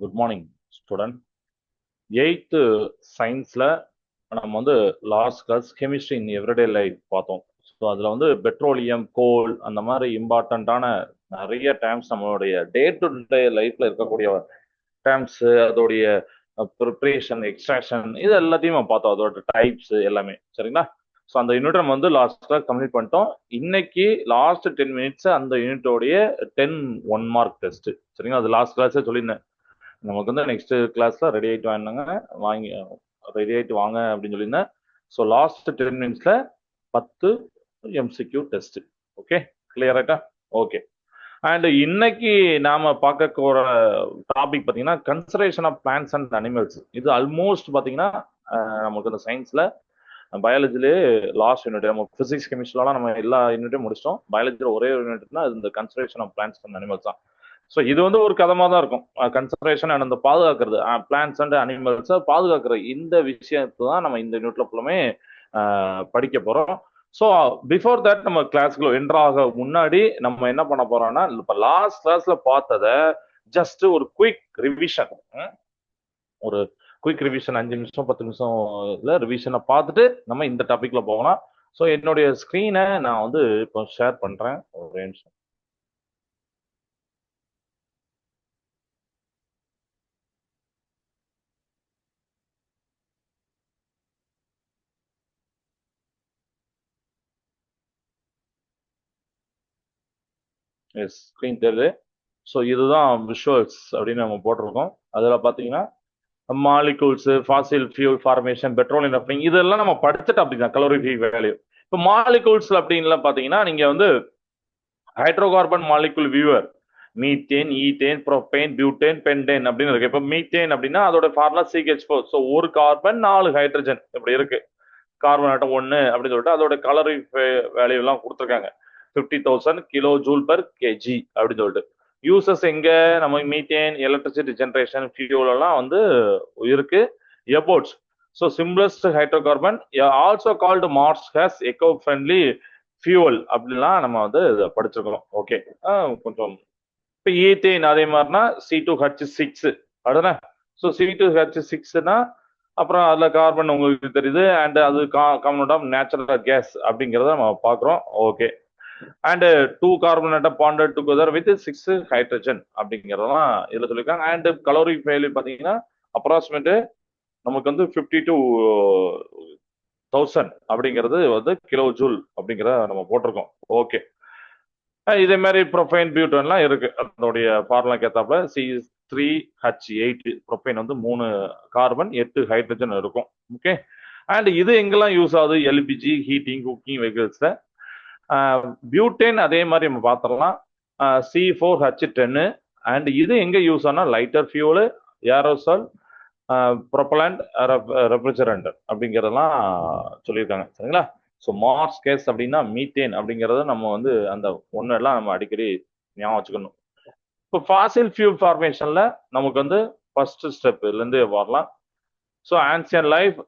Good morning student. Eighth சயின்ஸில் நம்ம வந்து last class chemistry in everyday life பார்த்தோம். ஸோ அதில் வந்து பெட்ரோலியம், கோல் அந்த மாதிரி இம்பார்ட்டண்ட்டான நிறைய டேர்ம்ஸ் நம்மளுடைய டே டு டே லைஃப்பில் இருக்கக்கூடிய டேர்ம்ஸு, அதோடைய ப்ரிப்ரேஷன், எக்ஸ்ட்ராக்ஷன், இது எல்லாத்தையும் நம்ம பார்த்தோம். அதோட டைப்ஸ் எல்லாமே சரிங்களா. ஸோ அந்த யூனிட் நம்ம வந்து லாஸ்ட் கிளாஸ் கம்ப்ளீட் பண்ணிட்டோம். இன்னைக்கு லாஸ்ட் 10 மினிட்ஸ் அந்த யூனிட்டோடைய 10 1 மார்க் டெஸ்ட் சரிங்களா. அது லாஸ்ட் கிளாஸே சொல்லியிருந்தேன். நமக்கு வந்து நெக்ஸ்ட் கிளாஸ்ல ரெடி ஆயிட்டு ரெடி ஆயிட்டு வாங்க அப்படின்னு சொல்லியிருந்தேன். ஸோ லாஸ்ட் 10 மினிட்ஸ்ல 10 எம்சிக்யூ டெஸ்ட். ஓகே, கிளியர் ஆயிட்டா? ஓகே. அண்ட் இன்னைக்கு நாம பார்க்க போற டாபிக் பார்த்தீங்கன்னா conservation of plants and animals. இது ஆல்மோஸ்ட் பார்த்தீங்கன்னா நமக்கு இந்த சயின்ஸ்ல பயாலஜிலே லாஸ்ட் யூனிட். நம்ம பிசிக்ஸ் கெமிஸ்ட்ரிலாம் நம்ம எல்லா யூனிட்டையும் முடிச்சிட்டோம். பயாலஜியில் ஒரே யூனிட்னா அது இந்த conservation of plants and animals தான். ஸோ இது வந்து ஒரு கதமாக தான் இருக்கும். கன்சர்வேஷன் அண்ட் அந்த பாதுகாக்கிறது, பிளான்ஸ் அண்ட் அனிமல்ஸை பாதுகாக்கிற இந்த விஷயத்தை தான் நம்ம இந்த யூனிட்ல ஃபுல்லுமே படிக்க போறோம். ஸோ பிஃபோர் தட் நம்ம கிளாஸ்க்குள்ள என்ட்ராக முன்னாடி நம்ம என்ன பண்ண போறோம்னா, இப்போ லாஸ்ட் கிளாஸ்ல பார்த்ததை ஜஸ்ட் ஒரு குயிக் ரிவிஷன், ஒரு குயிக் ரிவிஷன் 5 நிமிஷம் 10 நிமிஷம் ரிவிஷனை பார்த்துட்டு நம்ம இந்த டாபிக்ல போகலாம். ஸோ என்னுடைய ஸ்க்ரீனை நான் வந்து இப்போ ஷேர் பண்றேன். ஒரு நிமிஷம். எஸ், ஸ்க்ரீன் தெரியுது. ஸோ இதுதான் விஷுவல்ஸ் அப்படின்னு நம்ம போட்டிருக்கோம். அதில் பார்த்தீங்கன்னா molecules, fossil fuel formation, petroleum refining, இதெல்லாம் நம்ம படிச்சுட்டு அப்படிதான் கலோரிஃபிக் வேல்யூ. இப்போ மாலிகூல்ஸ் அப்படின்லாம் பார்த்தீங்கன்னா நீங்க வந்து hydrocarbon molecule viewer, methane, ethane, propane, butane, pentane அப்படின்னு இருக்கு. இப்போ மீத்தேன் அப்படின்னா அதோட ஃபார்முலா CH4. ஸோ ஒரு கார்பன் 4 ஹைட்ரஜன் இப்படி இருக்கு. கார்பன் ஆட்டம் 1 அப்படின்னு சொல்லிட்டு அதோட கலரி வேல்யூ எல்லாம் கொடுத்துருக்காங்க. 50,000 கிலோ ஜூல் பர் கேஜி அப்படின்னு சொல்லிட்டு. யூசஸ் எங்க நம்ம மீத்தேன், எலக்ட்ரிசிட்டி ஜென்ரேஷன், ஃபியூல் எல்லாம் வந்து இருக்கு. எபோட்ஸ், so simplest hydrocarbon, also called marsh gas eco friendly fuel அப்படிலாம் நம்ம வந்து படிச்சிருக்கிறோம். ஓகே, கொஞ்சம் இப்போ ஈத்தேன் அதே மாதிரினா C2H6 அப்படிதானே. ஸோ C2H6னா அப்புறம் அதில் கார்பன் உங்களுக்கு தெரியுது. அண்ட் அது காம்பவுண்ட் ஆஃப் நேச்சுரல் கேஸ் அப்படிங்கிறத நம்ம பார்க்குறோம். Okay. And 2 carbon atom bonded together with 6 hydrogen அப்படிங்கிறதெல்லாம் இதில் சொல்லியிருக்காங்க. அண்ட் கலோரிக் வேல்யூ பார்த்தீங்கன்னா அப்ராக்சிமேட்டு நமக்கு வந்து 52,000 அப்படிங்கிறது வந்து கிலோ ஜூல் அப்படிங்கிறத நம்ம போட்டிருக்கோம். ஓகே. இதே மாதிரி ப்ரொபைன், பியூட்டன்லாம் இருக்கு. அதோடைய ஃபார்முலாக்கு ஏற்றாப்புல C3H8 ப்ரொபைன் வந்து 3 கார்பன் 8 ஹைட்ரஜன் இருக்கும். ஓகே. அண்ட் இது எங்கெல்லாம் யூஸ் ஆகுது? எல்பிஜி, ஹீட்டிங், குக்கிங் வெஹிக்கிள்ஸ்ல. பியூட்டேன் அதே மாதிரி நம்ம பார்த்துடலாம். C4H10. அண்ட் இது எங்க யூஸ் ஆனா lighter fuel, aerosol, propellant, refrigerant அப்படிங்கிறதெல்லாம் சொல்லியிருக்காங்க சரிங்களா. ஸோ மார்ஸ் கேஸ் அப்படின்னா மீத்தேன் அப்படிங்கிறத நம்ம வந்து அந்த ஒன்னெல்லாம் நம்ம அடிக்கடி ஞாபகம் வச்சுக்கணும். இப்போ ஃபாசில் ஃபியூல் ஃபார்மேஷன்ல நமக்கு வந்து ஃபர்ஸ்ட் ஸ்டெப்லேருந்து வரலாம். So ancient life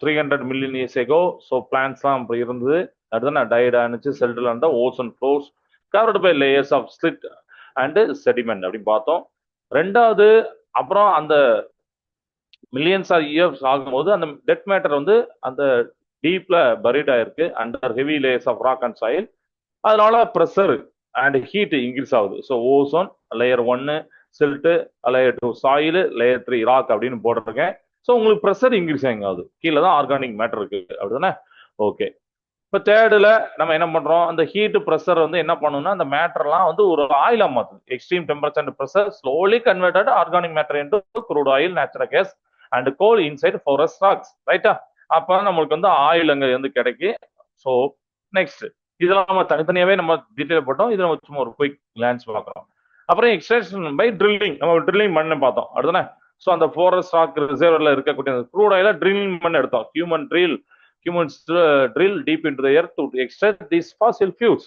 300 million years ago. So பிளான்ஸ்லாம் அப்படி இருந்தது. அடுத்து டயட் ஆனிச்சு, செல்டில் இருந்தா ocean floors covered by layers of silt and sediment அப்படின்னு பார்த்தோம். ரெண்டாவது, அப்புறம் அந்த மில்லியன்ஸ் ஆஃப் இயர்ஸ் ஆகும்போது அந்த டெட் மேட்டர் வந்து அந்த டீப்ல பரிட் ஆயிருக்கு under heavy layers of rock and soil. அதனால ப்ரெஷர் அண்ட் ஹீட் இன்க்ரீஸ் ஆகுது. So ozone layer 1, silt layer 2, soil layer 3, rock அப்படின்னு போட்டிருக்கேன். ஸோ உங்களுக்கு ப்ரெஷர் இன்க்ரீஸ் ஆகுது. கீழே தான் ஆர்கானிக் மேட்டர் இருக்கு அப்படிதானே. ஓகே. இப்போ தேர்டில் நம்ம என்ன பண்றோம்? அந்த ஹீட் ப்ரெஷர் வந்து என்ன பண்ணணும்னா அந்த மேட்டர்லாம் வந்து ஒரு ஆயிலா மாத்துது. Extreme temperature and pressure slowly converted organic matter into crude oil, natural gas and coal inside forest rocks. ரைட்டா? அப்ப நம்மளுக்கு வந்து ஆயில் அங்க வந்து கிடைக்கு. ஸோ நெக்ஸ்ட் இதெல்லாம் நம்ம தனித்தனியாவே நம்ம டீட்டெயில் போட்டோம். இது நம்ம சும்மா ஒரு குயிக் கிளான்ஸ் பார்க்குறோம். அப்புறம் எக்ஸ்ட்ராக்ஷன் பை ட்ரில்லிங், நம்ம ட்ரில்லிங் பண்ணு பார்த்தோம் அடுத்தானே. ஸோ அந்த ஃபாரஸ்ட் ராக் ரிசர்வ்ல இருக்கக்கூடிய க்ரூட் ஆயில ட்ரில்லிங் பண்ண எடுத்தோம். Humans drill deep into the earth to extract these fossil fuels.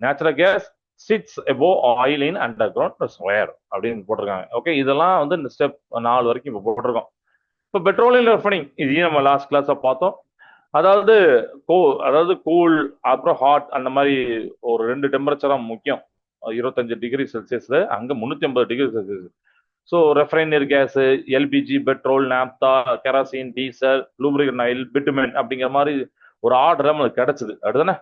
Natural gas sits above oil in underground reservoir அப்படின்னு போட்டிருக்காங்க. ஓகே, இதெல்லாம் வந்து இந்த ஸ்டெப் 4 வரைக்கும் இப்போ போட்டிருக்கோம். இப்போ பெட்ரோலியம் ரெஃபைனிங் இதையும் நம்ம லாஸ்ட் கிளாஸை பார்த்தோம். அதாவது கூல் அப்புறம் ஹாட் அந்த மாதிரி ஒரு 2 டெம்பரேச்சரா முக்கியம். 25 டிகிரி செல்சியஸ்ல அங்க 350 degree Celsius. So refinery gas, LPG, petrol, naphtha, kerosene, diesel, lubricant oil, bitumen அப்படிங்கிற மாதிரி ஒரு ஆர்டர் நம்மளுக்கு கிடைச்சது. அப்படிதானே?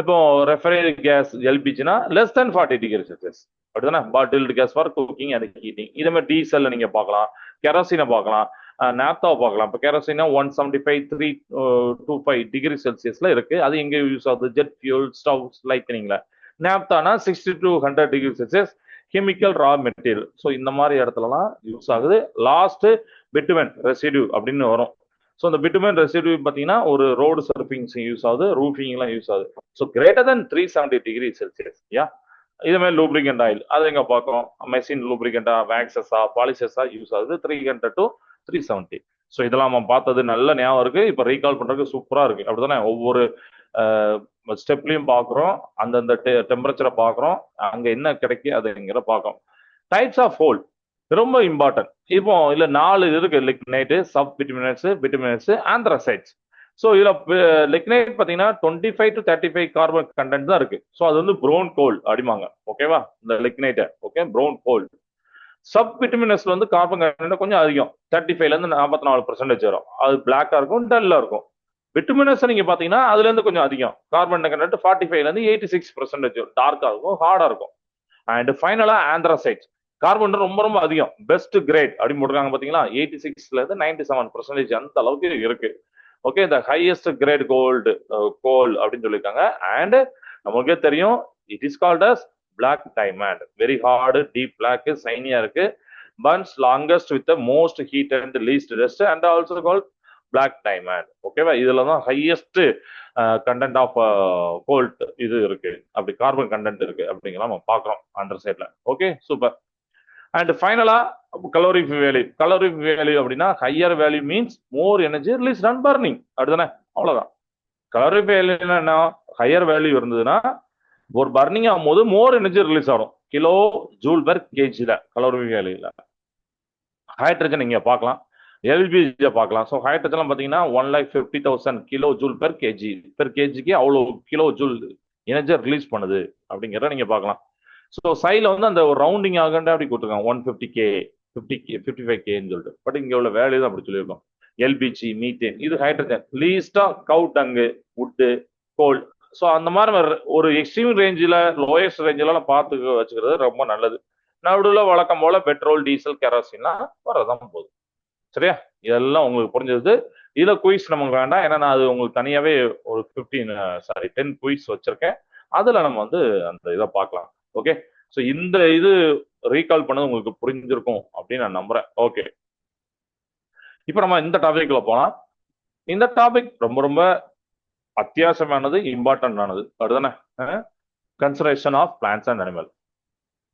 இப்போ ரெஃபைனரி கேஸ் எல்பிஜினா லெஸ் தென் 40 டிகிரி செல்சியஸ். அப்படிதானே? Bottled gas for cooking and heating. இதே மாதிரி டீசல்ல நீங்க பார்க்கலாம், கெரோசினை பார்க்கலாம், நாப்தாவை பார்க்கலாம். இப்போ கெரோசினா 175 325 டிகிரி செல்சியஸ்ல இருக்கு. அது எங்க யூஸ் ஆகுது? ஜெட் ஃபியூல், ஸ்டவ்ஸ், லைட்னிங்ல. நாப்தானா 60 to 100 degree Celsius chemical raw material. So இந்த மாதிரி இடத்துலலாம் யூஸ் ஆகுது. லாஸ்ட் பிட்டுமென் ரெசிடியூ அப்படின்னு வரும். ஸோ இந்த பிட்டுமென் ரெசிடியூ பார்த்தீங்கன்னா ஒரு ரோடு சர்ஃபிங்ஸ் யூஸ் ஆகுது, ரூஃபிங்லாம் யூஸ் ஆகுது. So greater than 370 degree Celsius. Yeah, இது மாதிரி லூப்ரிகண்ட் ஆயில் அது எங்க பார்க்குறோம்? மெஷின் லூப்ரிகண்டா, வேக்சஸா, பாலிசஸா யூஸ் ஆகுது 300 to 370. ஸோ இதெல்லாம் நம்ம பார்த்தது நல்ல ஞாபகம் இருக்கு. இப்போ ரீகால் பண்றதுக்கு சூப்பரா இருக்கு. அப்படித்தானே? ஒவ்வொரு ஸ்டெப்லையும் பார்க்குறோம், அந்தந்த டெம்பரேச்சரை பார்க்குறோம், அங்க என்ன கிடைக்கும் அதுங்கிற பார்க்கணும். டைப்ஸ் ஆஃப் ஹோல் ரொம்ப இம்பார்ட்டன்ட். இப்போ இல்ல 4 இருக்கு: lignite, sub bituminous, bituminous, anthracites. So இதுல லிக்னைட் பார்த்தீங்கன்னா 25 to 35 கார்பன் கண்டென்ட் தான் இருக்கு. ஸோ அது வந்து ப்ரௌன் கோல் அப்படிமாங்க. ஓகேவா? இந்த லிக்னைட்டை ஓகே ப்ரௌன் கோல். சப் பிட்டுமினஸ்ல வந்து கார்பன் கண்டென்ட் கொஞ்சம் அதிகம், 35ல இருந்து 44% வரும். அது பிளாக்கா இருக்கும், டல்லா இருக்கும். பிட்டுமினஸ் நீங்க பாத்தீங்கன்னா அதுல இருந்து கொஞ்சம் அதிகம், கார்பன் கண்டென்ட் 45ல இருந்து 86% டார்க்கா இருக்கும், ஹார்டா இருக்கும். அண்ட் ஃபைனலா ஆந்த்ரசைட், கார்பன் ரொம்ப ரொம்ப அதிகம், பெஸ்ட் கிரேட் அப்படின்னு போட்டிருக்காங்க பாத்தீங்களா? 86ல இருந்து 97% அந்த அளவுக்கு இருக்கு. ஓகே, இந்த ஹையஸ்ட் கிரேட் கோல்டு கோல் அப்படின்னு சொல்லியிருக்காங்க. அண்ட் நமக்கே தெரியும், it is called as black diamond. Very hard, deep black, சைனியா இருக்கு. Burns longest with most heat and least dust and also called black diamond. ஓகேவா? இதுல தான் ஹையஸ்ட் கண்டென்ட் ஆஃப் கோல்ட் இது இருக்கு, அப்படி கார்பன் கண்டென்ட் இருக்கு அப்படிங்கிற நம்ம பார்க்குறோம் அந்த சைட்ல. Okay, super. அண்ட் ஃபைனலா கலோரிஃப் வேல்யூ. கலோரிஃப் வேல்யூ அப்படின்னா higher value means more energy release on burning. அப்படிதானே? அவ்வளவுதான். கலோரிஃப் வேல்யூ என்ன? ஹையர் வேல்யூ இருந்ததுன்னா ஒரு பர்னிங் ஆகும்போது மோர் எனர்ஜி ரிலீஸ் ஆகும், கிலோ ஜூல் பெர் கேஜில கலோரிஃப் வேல்யூல. ஹைட்ரஜன் இங்க பார்க்கலாம், எல்பிஜி பார்க்கலாம். ஸோ ஹைட்ரஜன் பார்த்தீங்கன்னா 1,50,000 kilo joule per KG. Per கேஜிக்கு அவ்வளோ கிலோ ஜூல் எனர்ஜி ரிலீஸ் பண்ணுது அப்படிங்கிறத நீங்க பார்க்கலாம். ஸோ சைடில் வந்து அந்த ஒரு ரவுண்டிங் ஆகண்டா அப்படி கொடுத்துருக்காங்க 150K, 50K, 55Kன்னு சொல்லிட்டு. பட் இங்கே உள்ள வேல்யூ தான் அப்படி சொல்லியிருக்கோம். எல்பிஜி, மீத்தேன், இது ஹைட்ரஜன். லீஸ்டா கவு டங்கு, உட்டு, கோல். ஸோ அந்த மாதிரி ஒரு எக்ஸ்ட்ரீம் ரேஞ்சில், லோயஸ்ட் ரேஞ்சில் பார்த்து வச்சுக்கிறது ரொம்ப நல்லது. நடுவில் வழக்கம் போல பெட்ரோல், டீசல், கெரோசின்லாம் வரதான் போகுது. சரியா? இதெல்லாம் உங்களுக்கு புரிஞ்சது. இதுல குயிஸ் நமக்கு வேண்டாம், ஏன்னா நான் அது உங்களுக்கு தனியாவே ஒரு 10 குயிஸ் வச்சிருக்கேன். அதுல நம்ம வந்து அந்த இதை பார்க்கலாம். ஓகே, ஸோ இந்த இது ரீகால் பண்ணது உங்களுக்கு புரிஞ்சிருக்கும் அப்படின்னு நான் நம்புறேன். ஓகே, இப்போ நம்ம இந்த டாபிக்ல போலாம். இந்த டாபிக் ரொம்ப ரொம்ப அத்தியாவசியமானது, இம்பார்ட்டன்ட் ஆனது. அதுதானே? Conservation of plants and animal.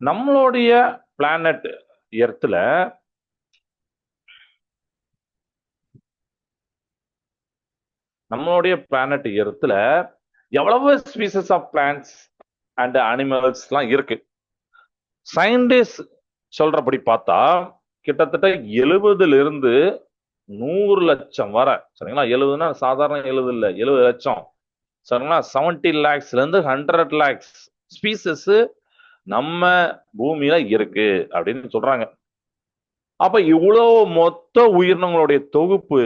நம்மளுடைய பிளானட் எர்த்ல எவ்வளவு species of plants and animals எல்லாம் இருக்கு. சயின்டிஸ்ட் சொல்றபடி பார்த்தா கிட்டத்தட்ட 70ல இருந்து 100 லட்சம் வரை. சரிங்களா? 70னா சாதாரண 70 இல்ல, 70 லட்சம். சரிங்களா? 70 lakhsல இருந்து 100 lakhs ஸ்பீசஸ் நம்ம பூமியில இருக்கு அப்படின்னு சொல்றாங்க. அப்ப இவ்வளவு மொத்த உயிரினங்களுடைய தொகுப்பு,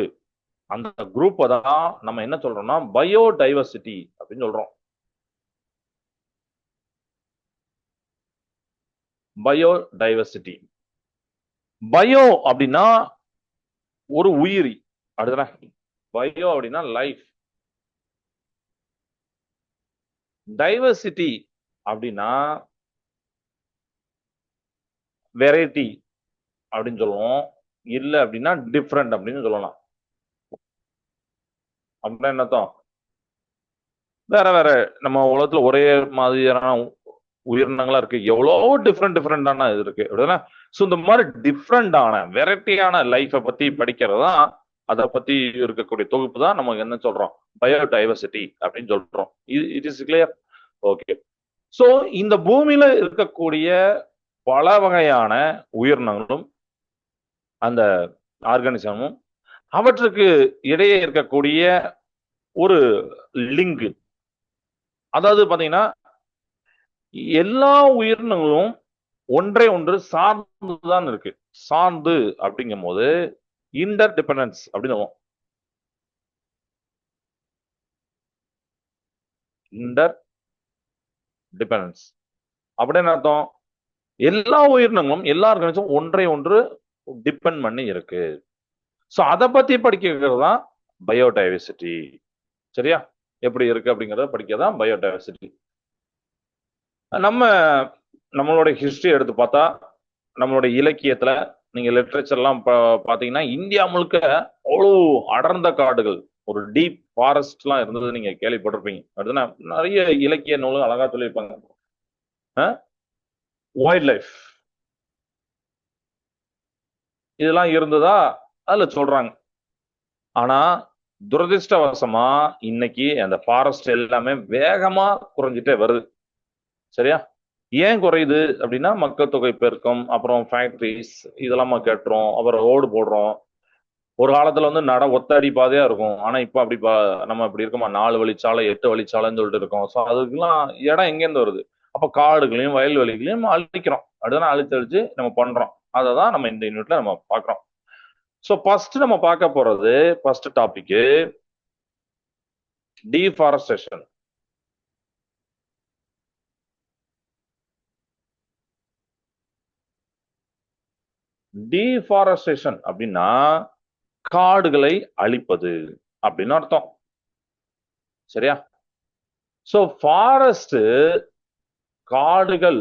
அந்த குரூப் தான் நம்ம என்ன சொல்றோம்னா பயோடைவர்சிட்டி அப்படின்னு சொல்றோம். பயோடைவர்சிட்டி. பயோ அப்படின்னா ஒரு உயிரி. அடுத்த பயோ அப்படின்னா லைஃப். டைவர்சிட்டி அப்படின்னா வெரைட்டி அப்படின்னு சொல்லுவோம். இல்ல அப்படின்னா டிஃப்ரெண்ட் அப்படின்னு சொல்லலாம். அப்படின்னா என்னத்தான்? வேற வேற நம்ம உலகத்துல ஒரே மாதிரியான உயிரினங்களா இருக்கு, எவ்வளவோ டிஃப்ரெண்டான இது இருக்கு அப்படின்னா. ஸோ இந்த மாதிரி டிஃப்ரெண்டான வெரைட்டியான லைஃபை பத்தி படிக்கிறது தான், அதை பத்தி இருக்கக்கூடிய தொகுப்பு தான் நம்ம என்ன சொல்றோம் பயோடைவர்சிட்டி அப்படின்னு சொல்றோம். It is clear? Okay. So இந்த பூமியில இருக்கக்கூடிய பல வகையான உயிரினங்களும் அந்த ஆர்கானிசமும் அவற்றுக்கு இடையே இருக்கக்கூடிய ஒரு லிங்க், அதாவது பாத்தீங்கன்னா எல்லா உயிரினங்களும் ஒன்றை ஒன்று சார்ந்துதான் இருக்கு. சார்ந்து அப்படிங்கும் போது இன்டர் டிபெண்டன்ஸ் அப்படின்னு இன்டர் டிபெண்டன்ஸ் அப்படின்னு அர்த்தம். எல்லா உயிரினங்களும் எல்லா ஆர்கானிசமும் ஒன்றை ஒன்று டிபெண்ட் பண்ணி இருக்கு. ஸோ அதை பத்தி படிக்கிறது தான் பயோடைவர்சிட்டி. சரியா? எப்படி இருக்கு அப்படிங்கறத படிக்கதான் பயோடைவர்சிட்டி. நம்ம நம்மளுடைய ஹிஸ்டரி எடுத்து பார்த்தா, நம்மளுடைய இலக்கியத்துல நீங்க லிட்ரேச்சர் எல்லாம் பாத்தீங்கன்னா, இந்தியா முழுக்க அவ்வளோ அடர்ந்த காடுகள், ஒரு டீப் ஃபாரஸ்ட் எல்லாம் இருந்தது நீங்க கேள்விப்பட்டிருப்பீங்க. அடுத்து நிறைய இலக்கிய நூல்கள் அழகா சொல்லியிருப்பாங்க. வைல்ட் லைஃப் இதெல்லாம் இருந்ததா அதுல சொல்றாங்க. ஆனா துரதிருஷ்டவசமா இன்னைக்கு அந்த ஃபாரஸ்ட் எல்லாமே வேகமா குறைஞ்சிட்டே வருது. சரியா? ஏன் குறையுது அப்படின்னா, மக்கள் தொகை பெருக்கம், அப்புறம் ஃபேக்டரிஸ் இதெல்லாம் கேட்டுறோம், அப்புறம் ரோடு போடுறோம். ஒரு காலத்துல வந்து ஒத்தடி பாதையா இருக்கும். ஆனா இப்ப அப்படி நம்ம இப்படி இருக்கோமா, 4 வழிச்சாலை 8 வழிச்சாலைன்னு சொல்லிட்டு இருக்கோம். ஸோ அதுக்கெல்லாம் இடம் எங்கேருந்து வருது? அப்ப காடுகளையும் வயல்வெளிகளையும் அழிக்கிறோம். அடுத்த அழிச்சு அழிச்சு நம்ம பண்றோம். அதை தான் நம்ம இந்த யூனிட்ல நம்ம பார்க்கிறோம். ஸோ ஃபர்ஸ்ட் நம்ம பார்க்க போறது ஃபர்ஸ்ட் டாபிக் டீஃபாரஸ்டேஷன். டீஃபாரஸ்டேஷன் அப்படின்னா காடுகளை அழிப்பது அப்படின்னு அர்த்தம். சரியா? சோ ஃபாரஸ்ட் காடுகள்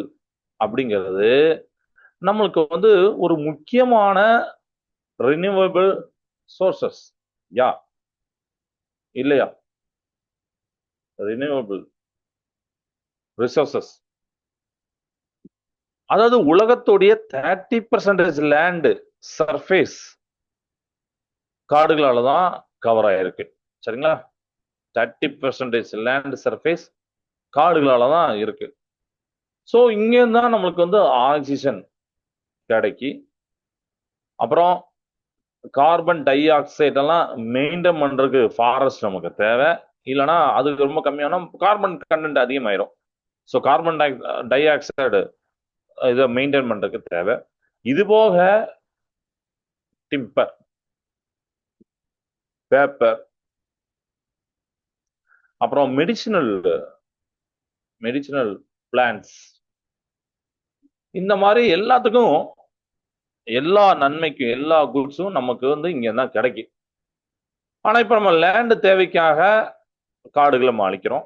அப்படிங்கிறது நம்மளுக்கு வந்து ஒரு முக்கியமான ரினியூவபிள் சோர்சஸ். யா இல்லையா? Renewable resources. அதாவது உலகத்துடைய 30% லேண்ட் சர்ஃபேஸ் காடுகளால தான் கவர் ஆயிருக்கு. சரிங்களா? 30% லேண்ட் சர்ஃபேஸ் காடுகளால தான் இருக்கு. ஸோ இங்கே தான் நம்மளுக்கு வந்து ஆக்சிஜன் கிடைக்கி, அப்புறம் கார்பன் டை ஆக்சைடு எல்லாம் மெயின்டைன் பண்றதுக்கு ஃபாரஸ்ட் நமக்கு தேவை. இல்லைன்னா அதுக்கு ரொம்ப கம்மியான கார்பன் கண்டென்ட் அதிகமாயிரும். ஸோ கார்பன் டை ஆக்சைடு இதை மெயின்டைன் பண்றதுக்கு தேவை. இது போக டிம்பர், பேப்பர், அப்புறம் மெடிசினல் பிளான்ட்ஸ், இந்த மாதிரி எல்லாத்துக்கும் எல்லா நன்மைக்கும் எல்லா குட்ஸும் நமக்கு வந்து இங்க தான் கிடைக்கும். ஆனா இப்ப நம்ம லேண்ட் தேவைக்காக காடுகளை நம்ம அழிக்கிறோம்.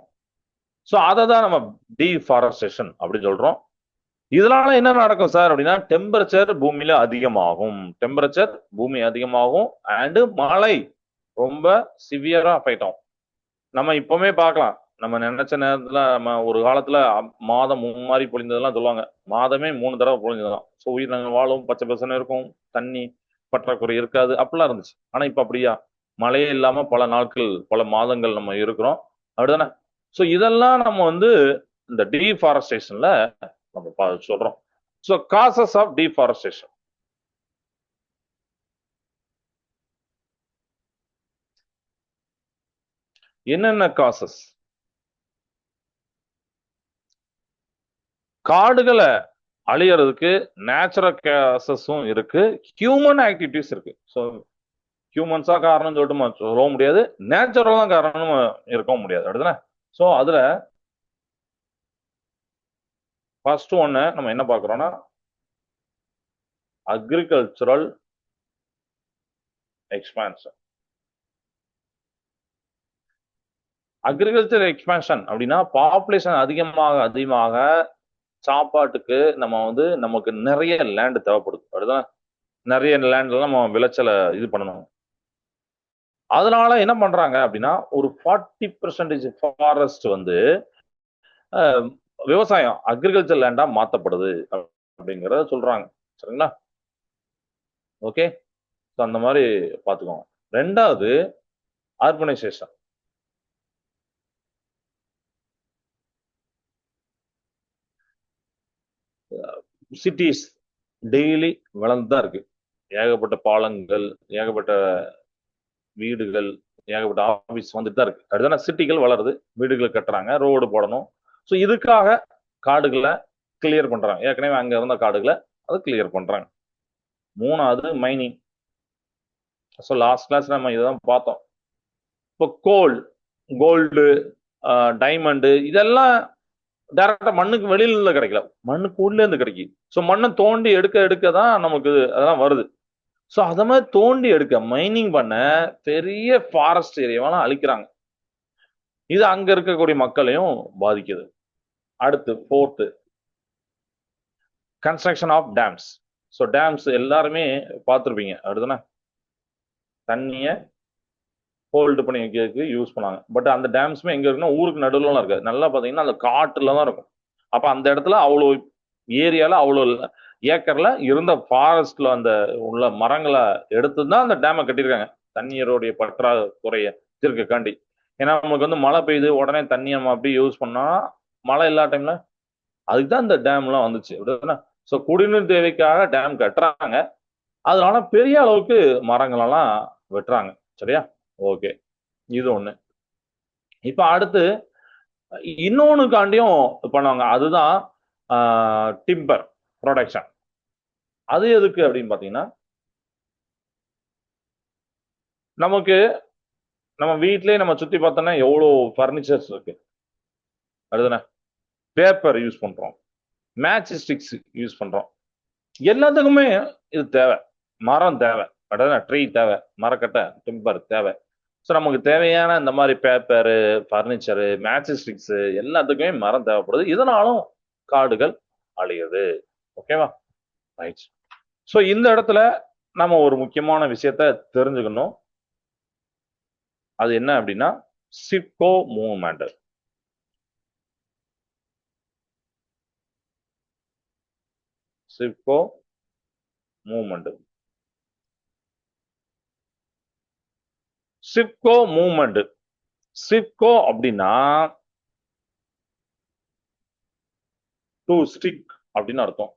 ஸோ அதை தான் நம்ம டீஃபாரஸ்டேஷன் அப்படின்னு சொல்றோம். இதனால என்ன நடக்கும் சார் அப்படின்னா, டெம்பரேச்சர் பூமியில அதிகமாகும். டெம்பரேச்சர் பூமி அதிகமாகும் அண்ட் மழை ரொம்ப சிவியரா அஃபெக்ட் ஆகும். நம்ம இப்பவுமே பார்க்கலாம். நம்ம நினைச்ச நேரத்துல நம்ம ஒரு காலத்துல மாதம் மும்மாரி பொழிந்ததெல்லாம் சொல்லுவாங்க. மாதமே 3 தடவை பொழிஞ்சதுதான். ஸோ உயிரினங்கள் வாழும், பச்சை பசன்னு இருக்கும், தண்ணி பற்றாக்குறை இருக்காது, அப்படிலாம் இருந்துச்சு. ஆனா இப்ப அப்படியா? மழையே இல்லாம பல நாட்கள் பல மாதங்கள் நம்ம இருக்கிறோம். அப்படிதானே? ஸோ இதெல்லாம் நம்ம வந்து இந்த டீஃபாரஸ்டேஷன்ல நம்ம சொல்றோம். ஸோ காசஸ் ஆஃப் டீஃபாரஸ்டேஷன் என்னென்ன காசஸ்? காடுகளை அழியறதுக்கு நேச்சுரல் காசஸும் இருக்கு, ஹியூமன் ஆக்டிவிட்டிஸ் இருக்கு. ஸோ ஹியூமன்ஸா காரணம் சொல்லிட்டு சொல்ல முடியாது, நேச்சுரல் தான் காரணம் இருக்கவும் முடியாது. அப்படிதானே? ஸோ அதுல ஃபர்ஸ்ட் ஒன்னு நம்ம என்ன பார்க்கிறோம்னா, அக்ரிகல்ச்சரல் எக்ஸ்பான்ஷன். அக்ரிகல்ச்சர் எக்ஸ்பான்ஷன் அப்படின்னா பாப்புலேஷன் அதிகமாக சாப்பாட்டுக்கு நம்ம வந்து நமக்கு நிறைய லேண்ட் தேவைப்படுது. அப்படிதான் நிறைய லேண்ட்ல நம்ம விளைச்சலை இது பண்ணணும். அதனால என்ன பண்றாங்க அப்படின்னா, ஒரு 40% ஃபாரஸ்ட் வந்து விவசாயம் அக்ரிகல்ச்சர் லேண்டா மாத்தப்படுது அப்படிங்கிறத சொல்றாங்க. சரிங்களா? ஓகே, அந்த மாதிரி பாத்துக்கோங்க. ரெண்டாவது அர்பனைசேஷன். சிட்டிஸ் டெய்லி வளர்ந்துதான் இருக்கு. ஏகப்பட்ட பாலங்கள், ஏகப்பட்ட வீடுகள், ஏகப்பட்ட ஆபீஸ் வந்துட்டு தான் இருக்கு. அடுத்தான சிட்டிகள் வளருது, வீடுகள் கட்டுறாங்க, ரோடு போடணும். ஸோ இதுக்காக காடுகளை கிளியர் பண்றாங்க. ஏற்கனவே அங்க இருந்த காடுகளை அது கிளியர் பண்றாங்க. மூணாவது மைனிங். ஸோ லாஸ்ட் கிளாஸ் நம்ம இதான் பார்த்தோம். இப்போ கோல்டு, டைமண்டு இதெல்லாம் டைரக்டா மண்ணுக்கு வெளியில கிடைக்கல, மண்ணுக்கு உள்ள இருந்து கிடைக்கும். ஸோ மண்ணை தோண்டி எடுக்க எடுக்க தான் நமக்கு அதெல்லாம் வருது. ஸோ அத மாதிரி தோண்டி எடுக்க மைனிங் பண்ண பெரிய ஃபாரஸ்ட் ஏரியாவெல்லாம் அழிக்கிறாங்க. இது அங்க இருக்கக்கூடிய மக்களையும் பாதிக்குது. அடுத்து fourth construction of dams. So dams எல்லாருமே பார்த்துருப்பீங்க. அடுத்துனா தண்ணியை ஹோல்டு பண்ணி வைக்கிறதுக்கு யூஸ் பண்ணாங்க. பட் அந்த டேம்ஸுமே எங்க இருக்குன்னா ஊருக்கு நடுவுலலாம் இருக்காது. நல்லா பார்த்தீங்கன்னா அந்த காட்டுல தான் இருக்கும். அப்ப அந்த இடத்துல அவ்வளோ ஏரியால அவ்வளோ ஏக்கர்ல இருந்த ஃபாரஸ்ட்ல அந்த உள்ள மரங்களை எடுத்து தான் அந்த டேமை கட்டியிருக்காங்க, தண்ணீருடைய பற்றாக்குறைய தீர்க்கக்காண்டி. ஏன்னா நமக்கு வந்து மழை பெய்யுது, உடனே தண்ணி நம்ம அப்படி யூஸ் பண்ணா மழை இல்லா டைம்ல அதுக்கு தான் இந்த டேம்லாம் வந்துச்சு. ஸோ குடிநீர் தேவைக்காக டேம் கட்டுறாங்க. அதனால பெரிய அளவுக்கு மரங்களெல்லாம் வெட்டுறாங்க. சரியா? ஓகே, இது ஒண்ணு. இப்ப அடுத்து இன்னொன்னுக்காண்டியும் பண்ணுவாங்க, அதுதான் டிம்பர் ப்ரொடக்ஷன். அது எதுக்கு அப்படின்னு பாத்தீங்கன்னா, நமக்கு நம்ம வீட்லயே நம்ம சுத்தி பார்த்தோம்னா எவ்வளவு பர்னிச்சர்ஸ் இருக்கு. அதுதானே பேப்பர் யூஸ் பண்றோம், மேட்ச் ஸ்டிக்ஸ் யூஸ் பண்றோம், எல்லாத்துக்குமே இது தேவை. மரம் தேவை, ட்ரீ தேவை, மரக்கட்டை டிம்பர் தேவை. ஸோ நமக்கு தேவையான இந்த மாதிரி பேப்பரு, ஃபர்னிச்சரு, மேட்ச் ஸ்டிக்ஸு எல்லாத்துக்குமே மரம் தேவைப்படுது. இதனாலும் காடுகள் அழியுது. ஓகேவா? ரைட். ஸோ இந்த இடத்துல நம்ம ஒரு முக்கியமான விஷயத்த தெரிஞ்சுக்கணும். அது என்ன அப்படின்னா Chipko movement. Chipko movement. Chipko movement. Chipko அப்படின்னா டு ஸ்டிக் அப்படின்னு அர்த்தம்.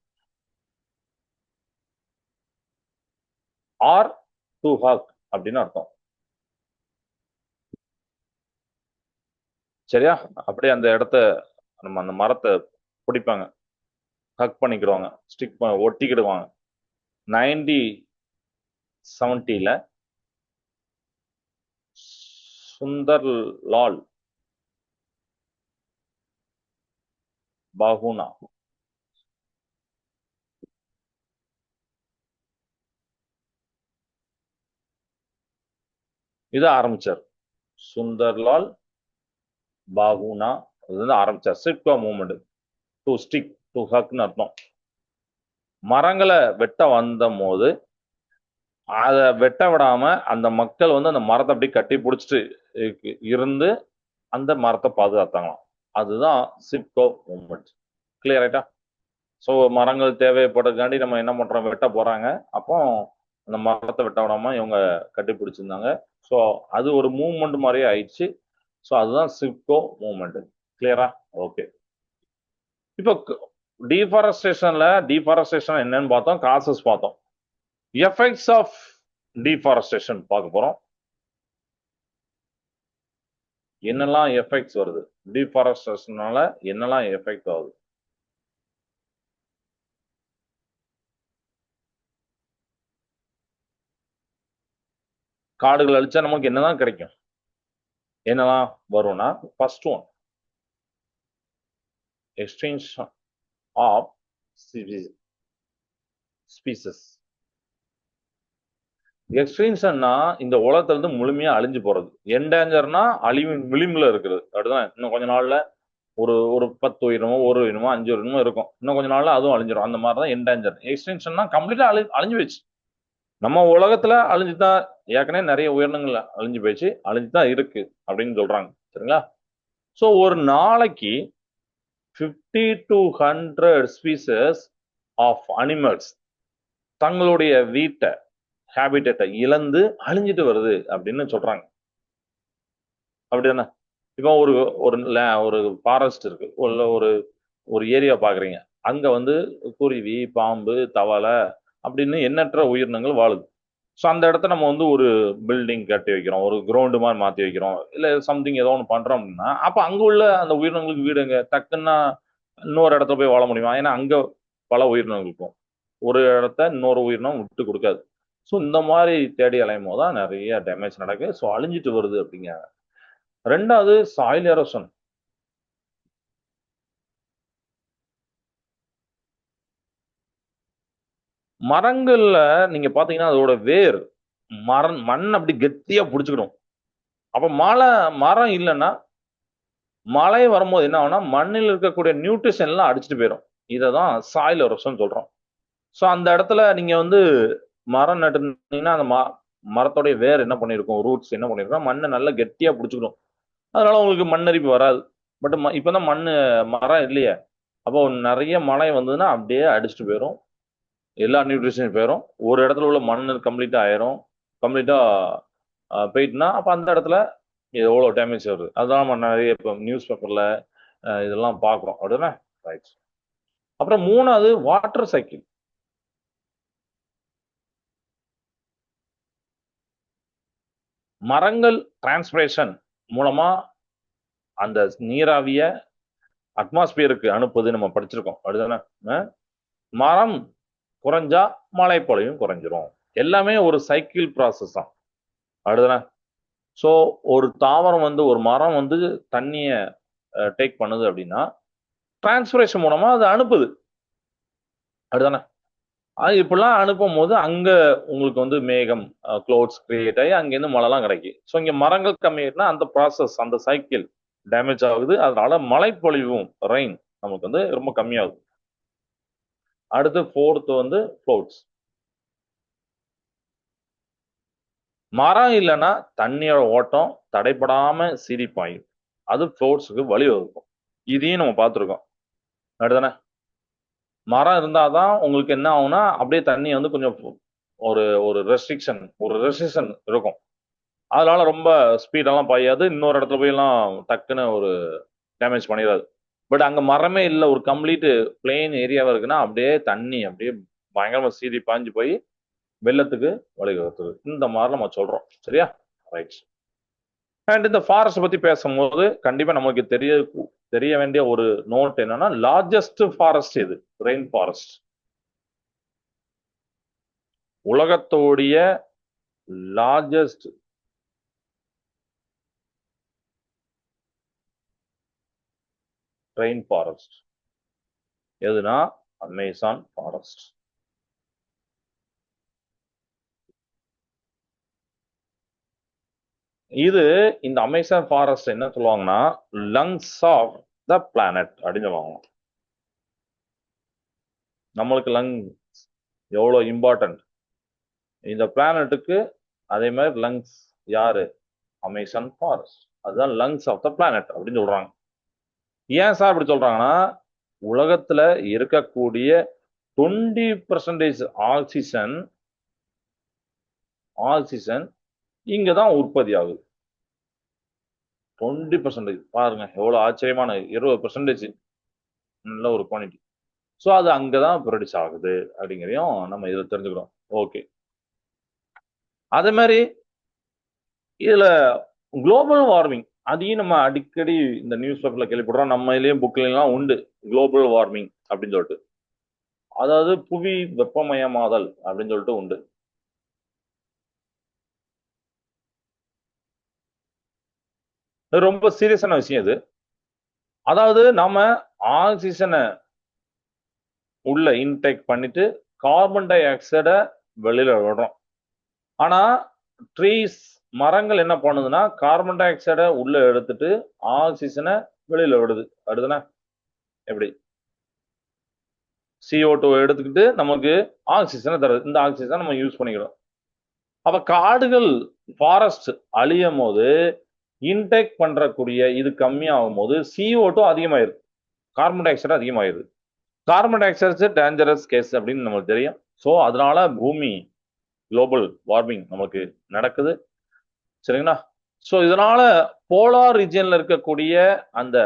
ஆர் டு ஹக் அப்படின்னு அர்த்தம். சரியா? அப்படியே அந்த இடத்த நம்ம அந்த மரத்தை பிடிப்பாங்க, ஹக் பண்ணிக்கிடுவாங்க, ஸ்டிக் ஒட்டிக்கிடுவாங்க. 1970ல சுந்தர்லால் பாகுனா இதை ஆரம்பிச்சார். சுந்தர்லால் பாகுனா இது ஆரம்பிச்சார் Chipko movement. To stick to ஹக்னு அர்த்தம். மரங்களை வெட்ட வந்த போது அதை வெட்ட விடாம அந்த மக்கள் வந்து அந்த மரத்தை அப்படி கட்டி பிடிச்சிட்டு இருந்து அந்த மரத்தை பாதுகாத்தாங்களாம். அதுதான் சிப்கோ மூவ்மெண்ட். கிளியர் ஆயிட்டா? ஸோ மரங்கள் தேவைப்படுறதுக்காண்டி நம்ம என்ன பண்றோம், வெட்ட போறாங்க. அப்போ அந்த மரத்தை வெட்ட விடாம இவங்க கட்டி பிடிச்சிருந்தாங்க. ஸோ அது ஒரு மூவ்மெண்ட் மாதிரியே ஆயிடுச்சு. ஸோ அதுதான் சிப்கோ மூவ்மெண்ட். கிளியரா? ஓகே. இப்போ டீஃபாரஸ்டேஷன் என்னன்னு பார்த்தோம், காசஸ் பார்த்தோம். எஃபெக்ட்ஸ் ஆஃப் டீஃபாரஸ்டேஷன் பார்க்க போறோம். என்னெல்லாம் எஃபெக்ட்ஸ் வருது, டீஃபாரஸ்டேஷனால என்னெல்லாம் எஃபெக்ட் ஆகுது. காடுகள் அழிச்சா நமக்கு என்னதான் கிடைக்கும், என்னெல்லாம் வரும்னா, first one extension of species. எக்ஸ்டென்ஷன்னா இந்த உலகத்துல இருந்து முழுமையா அழிஞ்சு போறது. என்டேஞ்சர்னா அழிவின் விளிம்புல இருக்கிறது. அப்படிதான். இன்னும் கொஞ்ச நாள்ல ஒரு ஒரு 10 உயிரினமோ, ஒரு உயிரினமோ, 5 உயிரினமோ இருக்கும். இன்னும் கொஞ்ச நாள்ல அதுவும் அழிஞ்சிடும். அந்த மாதிரிதான் என்டேஞ்சர். எக்ஸ்டென்ஷன்னா கம்ப்ளீட்டா அழிஞ்சு போயிடுச்சு. நம்ம உலகத்துல அழிஞ்சுதான், ஏற்கனவே நிறைய உயிரினங்கள் அழிஞ்சு போயிடுச்சு, அழிஞ்சுதான் இருக்கு அப்படின்னு சொல்றாங்க. சரிங்களா? ஸோ ஒரு நாளைக்கு 50 to 100 ஸ்பீசஸ் ஆஃப் அனிமல்ஸ் தங்களுடைய வீட்டை, ஹேபிட்டை இழந்து அழிஞ்சிட்டு வருது அப்படின்னு சொல்றாங்க. அப்படிதானே? இப்போ ஒரு ஒரு ஒரு ஃபாரஸ்ட் இருக்கு, ஒரு ஒரு ஏரியா பாக்குறீங்க. அங்க வந்து குருவி, பாம்பு, தவளை அப்படின்னு எண்ணற்ற உயிரினங்கள் வாழுது. ஸோ அந்த இடத்த நம்ம வந்து ஒரு பில்டிங் கட்டி வைக்கிறோம், ஒரு கிரவுண்டு மாதிரி மாற்றி வைக்கிறோம், இல்லை சம்திங் ஏதோ ஒன்று பண்ணுறோம் அப்படின்னா, அப்போ அங்கே உள்ள அந்த உயிரினங்களுக்கு வீடுங்க டக்குன்னா இன்னொரு இடத்துல போய் வாழ முடியுமா? ஏன்னா அங்க பல உயிரினங்கள் இருக்கும். ஒரு இடத்த இன்னொரு உயிரினம் விட்டு கொடுக்காது. ஸோ இந்த மாதிரி தேடி அலையும் போது தான் நிறைய டேமேஜ் நடக்குது. ஸோ அழிஞ்சிட்டு வருது அப்படிங்க. ரெண்டாவது சாயில் எரோஷன். மரங்கள்ல நீங்க பாத்தீங்கன்னா அதோட வேர் மண் அப்படி கெட்டியா பிடிச்சுக்கிடும். அப்ப மரம் இல்லைன்னா மழை வரும்போது என்ன ஆகும்னா மண்ணில் இருக்கக்கூடிய நியூட்ரிஷன் எல்லாம் அடிச்சுட்டு போயிடும். இதை தான் சாயில் எரோஷன் சொல்றோம். ஸோ அந்த இடத்துல நீங்க வந்து மரம் நட்டுனீங்கன்னா அந்த மரத்தோடைய வேர் என்ன பண்ணிருக்கும், ரூட்ஸ் என்ன பண்ணிருக்கோம், மண்ணை நல்லா கெட்டியா பிடிச்சுக்கணும். அதனால உங்களுக்கு மண்ணரிப்பு வராது. பட் இப்பதான் மரம் இல்லையே, அப்போ நிறைய மழை வந்ததுன்னா அப்படியே அடிச்சுட்டு போயிடும், எல்லா நியூட்ரிஷனும் போயிடும், ஒரு இடத்துல உள்ள மண் கம்ப்ளீட்டா ஆயிரும். கம்ப்ளீட்டா போயிட்டுனா அப்போ அந்த இடத்துல எவ்வளோ டேமேஜ் வருது. அதுதான் நம்ம நிறைய இப்போ நியூஸ் பேப்பர்ல இதெல்லாம் பார்க்குறோம். அப்படின்னா ரைட். அப்புறம் மூணாவது வாட்டர் சைக்கிள். மரங்கள் டிரான்ஸ்பிரேஷன் மூலமா அந்த நீராவிய அட்மாஸ்பியருக்கு அனுப்புது நம்ம படிச்சிருக்கோம். அப்படிதானே? மரம் குறைஞ்சா மழை பொழிவும் குறைஞ்சிரும். எல்லாமே ஒரு சைக்கிள் ப்ராசஸ் தான். அப்படிதானே? ஸோ ஒரு தாவரம் வந்து ஒரு மரம் வந்து தண்ணிய டேக் பண்ணுது அப்படின்னா டிரான்ஸ்பிரேஷன் மூலமா அது அனுப்புது. அப்படிதானே? அது இப்படிலாம் அனுப்பும் போது அங்க உங்களுக்கு வந்து மேகம் க்ளவுட்ஸ் கிரியேட் ஆகி அங்கேருந்து மழைலாம் கிடைக்கும். ஸோ இங்க மரங்கள் கம்மியாயிட்டுனா அந்த ப்ராசஸ் அந்த சைக்கிள் டேமேஜ் ஆகுது. அதனால மழைப்பொழிவும் ரெயின் நமக்கு வந்து ரொம்ப கம்மியாகுது. அடுத்து ஃபோர்த் வந்து ஃப்ளோட்ஸ். மரம் இல்லைன்னா தண்ணியோட ஓட்டம் தடைப்படாம சீரிப்பாயும், அது ஃப்ளோட்ஸுக்கு வழிவகுக்கும். இதையும் நம்ம பார்த்துருக்கோம். அப்படிதானே? மரம் இருந்தாதான் உங்களுக்கு என்ன ஆகும்னா அப்படியே தண்ணி வந்து கொஞ்சம் ஒரு ஒரு ரெஸ்ட்ரிக்ஷன் இருக்கும். அதனால ரொம்ப ஸ்பீடெல்லாம் பாயாது, இன்னொரு இடத்துல போய் எல்லாம் டக்குன்னு ஒரு டேமேஜ் பண்ணிடாது. பட் அங்க மரமே இல்லை, ஒரு கம்ப்ளீட் பிளெயின் ஏரியாவா இருக்குன்னா அப்படியே தண்ணி அப்படியே பயங்கரமா சீறி பாஞ்சு போய் வெள்ளத்துக்கு வழிவகுத்துது. இந்த மாதிரி நம்ம சொல்றோம். சரியா? ரைட். அண்ட் இந்த ஃபாரஸ்ட் பத்தி பேசும்போது கண்டிப்பா நமக்கு தெரிய வேண்டிய ஒரு நோட் என்னன்னா, லார்ஜஸ்ட் ஃபாரஸ்ட் இது ரெயின் ஃபாரஸ்ட். உலகத்தோடைய லார்ஜஸ்ட் ரெயின் ஃபாரஸ்ட் எதுனா அமேசான் ஃபாரஸ்ட். இது இந்த அமேசான் ஃபாரஸ்ட் என்ன சொல்லுவாங்கன்னா லங்ஸ் ஆஃப் த பிளானட் அப்படின்னு சொல்லுவாங்க. நம்மளுக்கு லங்ஸ் எவ்வளவு இம்பார்ட்டன்ட் இந்த பிளானட்டுக்கு, அதே மாதிரி லங்ஸ் யாரு? Amazon forest. அதுதான் லங்ஸ் ஆஃப் த பிளானட் அப்படின்னு சொல்றாங்க. ஏன் சார் அப்படி சொல்றாங்கன்னா, உலகத்துல இருக்கக்கூடிய 20% ஆக்சிஜன் இங்கதான் உற்பத்தி ஆகுது. 20% பாருங்க எவ்வளவு ஆச்சரியமான 20% நல்ல ஒரு குவான்டிட்டி. ஸோ அது அங்கதான் ப்ரொடியூஸ் ஆகுது அப்படிங்கிறதையும் நம்ம இதில் தெரிஞ்சுக்கிறோம். ஓகே. அதே மாதிரி இதுல குளோபல் வார்மிங் அதையும் நம்ம அடிக்கடி இந்த நியூஸ் பேப்பர்ல கேள்விப்படுறோம், நம்ம இதுலயும் புக்லாம் உண்டு குளோபல் வார்மிங் அப்படின்னு சொல்லிட்டு. அதாவது புவி வெப்பமயமாதல் அப்படின்னு சொல்லிட்டு உண்டு. ரொம்ப சீரியஸான விஷயம் இது. அதாவது நாம ஆக்சிஜனை உள்ள இன்டேக் பண்ணிட்டு கார்பன் டை ஆக்சைடை வெளியில விடுறோம். ஆனா ட்ரீஸ் மரங்கள் என்ன பண்ணுதுன்னா கார்பன் டை ஆக்சைடை உள்ள எடுத்துட்டு ஆக்சிஜனை வெளியில விடுது. அடுதுனா எப்படி CO2 எடுத்துக்கிட்டு நமக்கு ஆக்சிஜனை தருது. இந்த ஆக்சிஜனை நம்ம யூஸ் பண்ணிக்கிறோம். அப்ப காடுகள் ஃபாரஸ்ட் அழியும் போது இன்டேக் பண்றக்கூடிய இது கம்மியாகும் போது CO2 அதிகமாயிருது, கார்பன் டை ஆக்சைடு அதிகமாயிருது. Carbon dioxide dangerous gas அப்படின்னு நமக்கு தெரியும். ஸோ அதனால பூமி குளோபல் வார்மிங் நமக்கு நடக்குது. சரிங்களா? ஸோ இதனால போலார் ரீஜியன்ல இருக்கக்கூடிய அந்த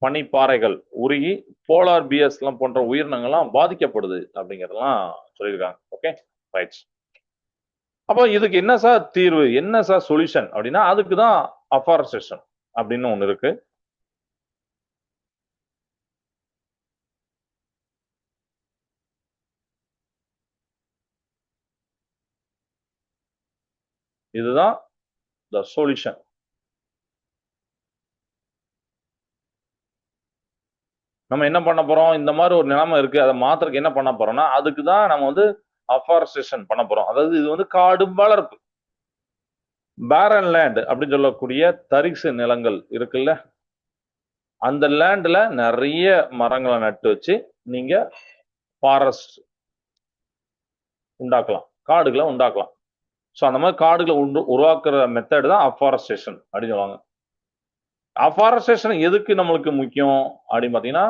பனிப்பாறைகள் உருகி போலார் பியர்ஸ் எல்லாம் போன்ற உயிரினங்கள்லாம் பாதிக்கப்படுது அப்படிங்கிறதெல்லாம் சொல்லியிருக்காங்க. Okay right. அப்போ இதுக்கு என்ன சார் தீர்வு, என்ன சார் சொல்யூஷன் அப்படின்னா, அதுக்கு தான் அஃபாரஸ்டேஷன் அப்படின்னு ஒன்று இருக்கு. இதுதான் த சொல்யூஷன். நம்ம என்ன பண்ண போறோம்? இந்த மாதிரி ஒரு நிலைமை இருக்கு, அதை மாத்துறதுக்கு என்ன பண்ண போறோம்னா, அதுக்கு தான் நம்ம வந்து அஃபாரஸ்டேஷன் பண்ண போறோம். அதாவது இது வந்து காடு வளர்ப்பு. பேரன் லேண்ட் அப்படின்னு சொல்லக்கூடிய தரிசு நிலங்கள் இருக்குல்ல, அந்த லேண்ட்ல நிறைய மரங்களை நட்டு வச்சு நீங்க ஃபாரஸ்ட் உண்டாக்கலாம், காடுகளை உண்டாக்கலாம். ஸோ அந்த மாதிரி காடுகளை உருவாக்குற மெத்தட் தான் அஃபாரஸ்டேஷன் அப்படின்னு சொல்லுவாங்க. அஃபாரஸ்டேஷன் எதுக்கு நம்மளுக்கு முக்கியம் அப்படின்னு பார்த்தீங்கன்னா,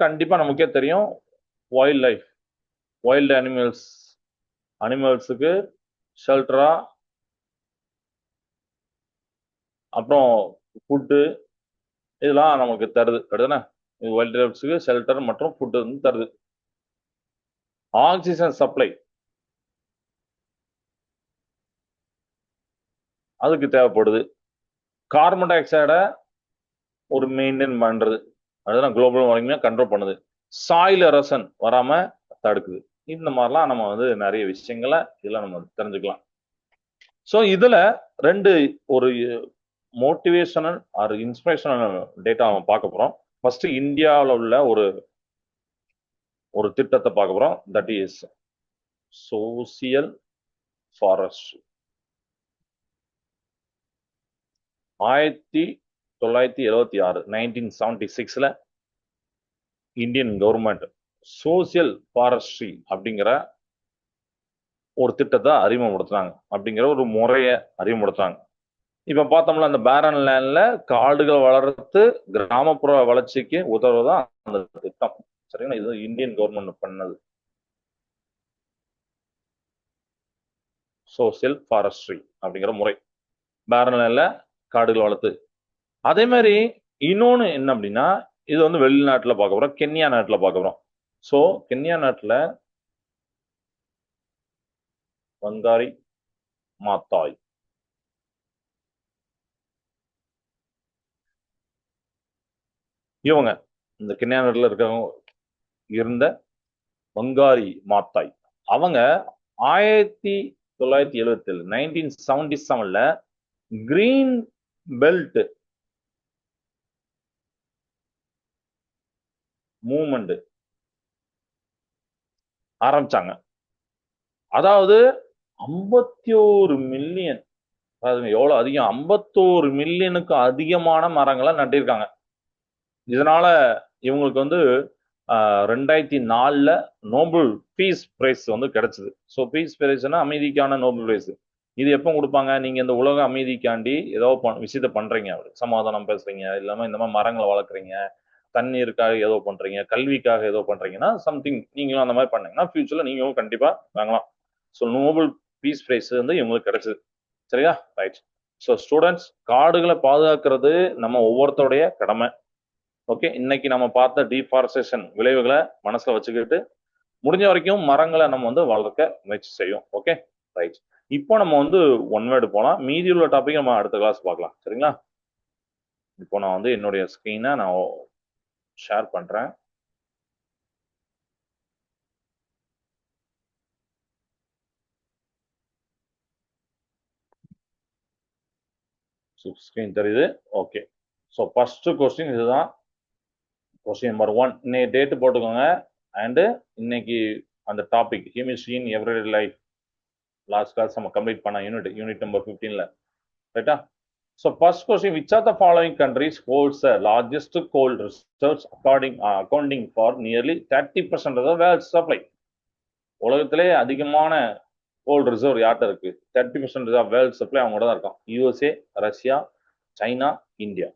கண்டிப்பா நமக்கே தெரியும், வைல்ட் லைஃப், வைல்டு அனிமல்ஸுக்கு ஷெல்டரா, அப்புறம் ஃபுட்டு, இதெல்லாம் நமக்கு தருது அப்படிதானே. வைல்ட் லைஃப்ஸுக்கு ஷெல்டர் மற்றும் ஃபுட்டு வந்து தருது. ஆக்சிஜன் சப்ளை அதுக்கு தேவைப்படுது. கார்பன் டை ஆக்சைடை ஒரு மெயின்டைன் பண்றது, அதுதான் குளோபல் வார்மிங்கை கண்ட்ரோல் பண்ணுது. சாயில் எரோஷன் வராம தடுக்குது. இந்த மாதிரிலாம் நம்ம வந்து நிறைய விஷயங்களை இதெல்லாம் நம்ம தெரிஞ்சுக்கலாம். ஸோ இதுல ரெண்டு ஒரு மோட்டிவேஷனல் ஆர் இன்ஸ்பிரேஷனல் டேட்டா நம்ம பார்க்க போறோம். ஃபர்ஸ்ட் இந்தியாவில் உள்ள ஒரு ஒரு திட்டத்தை பார்க்க போறோம். That is social forestry. 1976 1976 Indian government social forestry அப்படிங்கிற ஒரு திட்டத்தை அறிமுகப்படுத்துறாங்க, அப்படிங்கிற ஒரு முறையை அறிமுகப்படுத்துறாங்க. இப்ப பார்த்தோம்ல, அந்த பேரன் லேண்ட்ல காடுகள் வளர்த்து கிராமப்புற வளர்ச்சிக்கு உதவுதான் அந்த திட்டம். சரிங்களா, இது இந்தியன் கவர்மெண்ட் பண்ணது சோசியல் ஃபாரஸ்ட்ரி அப்படிங்கிற முறை. பேரன் லேண்ட்ல காடுகள் வளர்த்து. அதே மாதிரி இன்னொன்னு என்ன அப்படின்னா, இது வந்து வெளிநாட்டுல பார்க்க போறோம், கென்யா நாட்டுல பார்க்க போறோம். சோ கென்யா நாட்டுல வங்காரி மாத்தாய், இவங்க இந்த கென்யா நாட்டுல இருக்கவங்க இருந்த வங்காரி மாத்தாய், அவங்க 1977 1977 கிரீன் பெல்ட் மூவ்மெண்ட் ஆரம்பிச்சாங்க. அதாவது 51 மில்லியன், அதாவது எவ்வளவு அதிகம், 51 மில்லியனுக்கு அதிகமான மரங்களை நட்டிருக்காங்க. இதனால இவங்களுக்கு வந்து 2004 நோபல் பீஸ் பிரைஸ் வந்து கிடைச்சது. ஸோ பீஸ் பிரைஸ்னா அமைதிக்கான நோபல் பிரைஸ். இது எப்போ கொடுப்பாங்க? நீங்க இந்த உலக அமைதிக்காண்டி ஏதோ விஷயத்த பண்றீங்க, சமாதானம் பேசுறீங்க, இல்லாம இந்த மாதிரி மரங்களை வளர்க்குறீங்க, தண்ணீருக்காக ஏதோ பண்றீங்க, கல்விக்காக ஏதோ பண்றீங்கன்னா, சம்திங் நீங்களும் அந்த மாதிரி பண்ணீங்கன்னா ஃபியூச்சர்ல நீங்களும் கண்டிப்பா வாங்கலாம். ஸோ நோபல் பீஸ் பிரைஸ் வந்து இவங்களுக்கு கிடைச்சது. சரியா, ரைட். ஸோ ஸ்டூடெண்ட்ஸ், காடுகளை பாதுகாக்கிறது நம்ம ஒவ்வொருத்தருடைய கடமை. ஓகே, இன்னைக்கு நம்ம பார்த்த டீஃபாரஸ்டேஷன் விளைவுகளை மனசுல வச்சுக்கிட்டு முடிஞ்ச வரைக்கும் மரங்களை நம்ம வந்து வளர்க்க முயற்சி செய்யும். Okay, right. இப்போ நம்ம வந்து ஒன் வேர்டு போலாம், மீதி உள்ள டாபிக் நம்ம அடுத்த கிளாஸ் பார்க்கலாம். சரிங்களா, இப்போ நான் வந்து என்னுடைய ஸ்கிரீனை நான் ஷேர் பண்றேன். ஸ்கிரீன் தெரியுது? ஓகே. ஸோ ஃபர்ஸ்ட் கொஸ்டின் இதுதான். கொஸ்டின் நம்பர் 1 இன்னைக்கு டேட்டு போட்டுக்கோங்க. அண்டு இன்னைக்கு அந்த topic chemistry in everyday life last class நம்ம கம்ப்ளீட் பண்ண யூனிட் நம்பர் 15ல. ரைட்டா? So first question, which are the following countries holds the largest coal reserves accounting for nearly 30% of the world supply? உலகத்திலே அதிகமான gold reserve யார்கிட்ட இருக்கு? 30% of world supply அவங்களோட தான் இருக்கும். USA, Russia, China, India.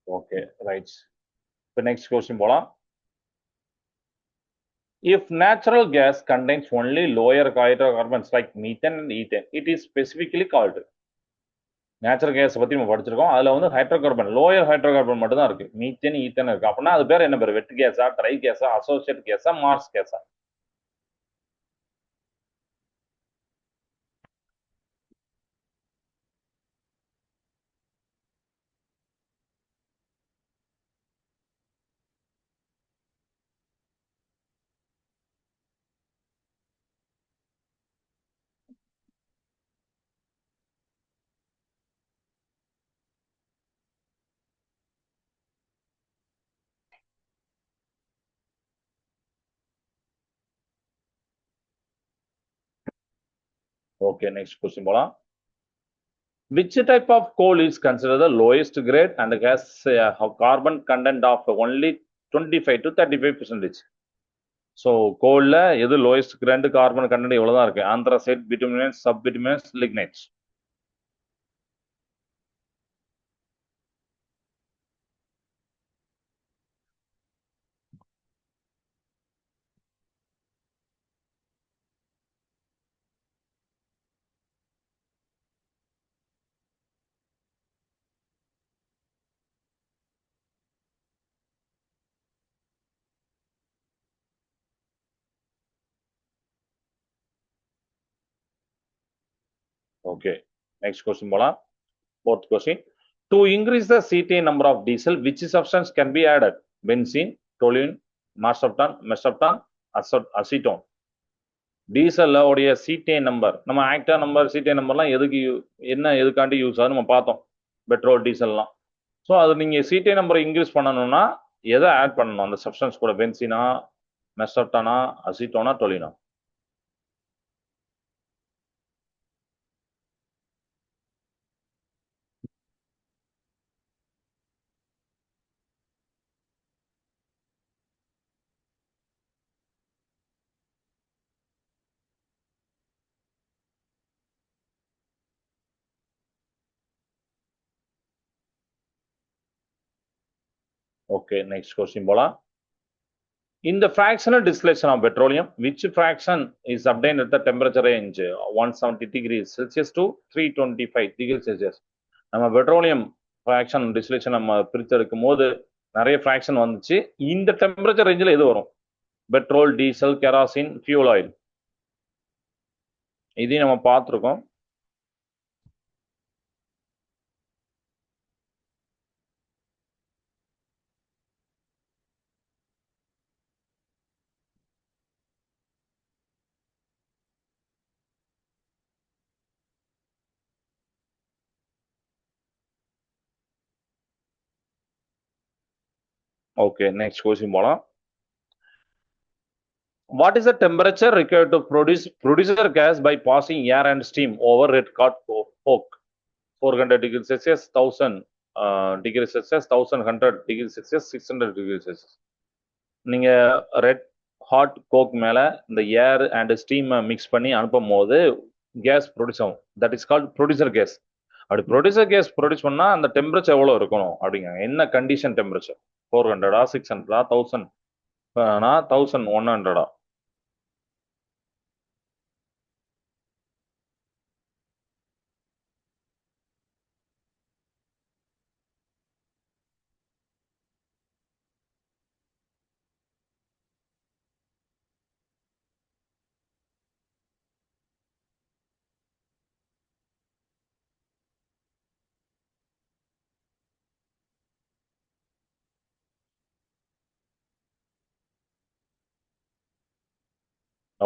Okay, right. இப்போ next question போலாம். If natural gas contains only lower hydrocarbons like methane and ethane, it is specifically called. Natural gas பத்தி நம்ம படிச்சிருக்கோம். அதுல வந்து ஹைட்ரோகார்பன், லோயர் ஹைட்ரோகார்பன் மட்டும் தான் இருக்கு. மீத்தேன், ஈத்தேன் இருக்கு. அப்படின்னா அது பேர் என்ன பேர்? வெட் கேஸா, ட்ரை கேஸா, அசோசியேட் கேஸா, மார்ஸ் கேஸா? ஓகே, நெக்ஸ்ட் கொஸ்டின் போலாம். Which type of coal is considered the lowest grade and has a carbon content of only 25 to 35%? So கோல்ல எது லோயஸ்ட் கிரேண்ட், கார்பன் கண்டென்ட் இவ்வளவுதான் இருக்கு. Anthracite, bituminous, sub bituminous, lignites. Okay, next question போலாம். Fourth question. To increase the cetane number of diesel, which substance can be added? Benzene, toluene, marsaptan, mesaptan, acetone. டீசல்ல உடைய சீட்டேன் number, நம்ம ஆக்டா number, சீட்டேன் நம்பர்லாம் எதுக்கு என்ன எதுக்காண்டி use ஆகுது நம்ம பார்த்தோம், பெட்ரோல் டீசல்லாம். ஸோ அது நீங்க சீட்டேன் நம்பரை இன்க்ரீஸ் பண்ணணும்னா எதை ஆட் பண்ணணும் அந்த சப்ஸ்டன்ஸ் கூட? பென்சினா, மெசப்டானா, அசிட்டோனா, டொலினா? ஓகே, நெக்ஸ்ட் கொஸ்டின் போலாம். In the fractional distillation of petroleum, which fraction is obtained at the temperature range 170 degrees Celsius to 325 degrees Celsius? நம்ம பெட்ரோலியம் ஃப்ராக்ஷன் டிஸ்டிலேஷன் நம்ம பிரிச்செடுக்கும் போது நிறைய ஃப்ராக்ஷன் வந்துச்சு. இந்த டெம்பரேச்சர் ரேஞ்சில் எது வரும்? Petrol, diesel, kerosene, fuel oil. இதையும் நம்ம பார்த்துருக்கோம். ஓகே, நெக்ஸ்ட் கொஸ்டின் போலாம். What is the temperature required to producer gas by passing air and steam over red hot coke? 400 degrees Celsius, 1000 degrees Celsius, 1100 degrees Celsius, 600 degrees Celsius. நீங்க red hot coke மேல இந்த air and steam mix பண்ணி அனுப்பும் போது gas produce ஆகும். That is called producer gas. அப்படி producer gas produce பண்ணா அந்த டெம்பரேச்சர் எவ்வளவு இருக்கணும் அப்படிங்க? என்ன condition temperature? 400, 600, 1000, 1100?